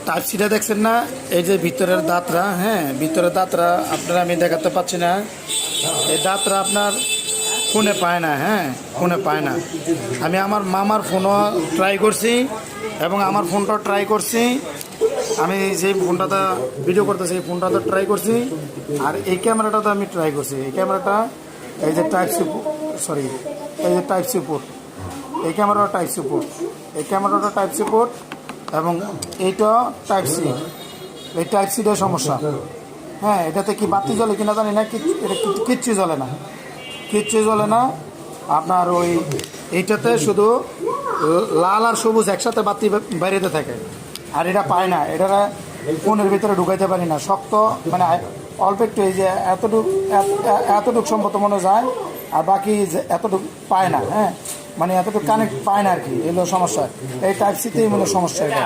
Type সিটা দেখছেন না, এই যে ভিতরের দাঁতরা, হ্যাঁ ভিতরের দাঁতরা আপনারা আমি দেখাতে পাচ্ছি না, এই দাঁতরা আপনার ফোনে পায় না, হ্যাঁ ফোনে পায় না। আমি আমার মামার ফোনও ট্রাই করছি এবং আমার ফোনটাও ট্রাই করছি। আমি যেই ফোনটাতে ভিডিও করতেছি এই ফোনটাতে ট্রাই করছি, আর এই ক্যামেরাটাতে আমি ট্রাই করছি। এই ক্যামেরাটা এই যে টাইপ সি, সরি এই যে টাইপ সি পোর্ট, এই ক্যামেরাটা টাইপ সি পোর্ট, এই ক্যামেরাটা টাইপ সি পোর্ট এবং এইটা টাইপ সি। এই টাইপ সিটার সমস্যা। হ্যাঁ, এটাতে কি বাতি জ্বলে কিনা জানি না, এটা কিচ্ছু জ্বলে না, কিচ্ছু জ্বলে না। আপনার ওই এইটাতে শুধু লাল আর সবুজ একসাথে বাতি বাইরেতে থাকে, আর এটা পায় না, এটা ফোনের ভিতরে ঢুকাইতে পারি না, শক্ত মানে অল্প একটু, এই যে এতটুকু সম্ভবত মনে যায়, আর বাকি এতটুকু পায় না। হ্যাঁ, মানে এতটুকু কানেক্ট পায় না আর কি, এগুলো সমস্যা। এই টাইপ সিতেই মনে সমস্যা এটা।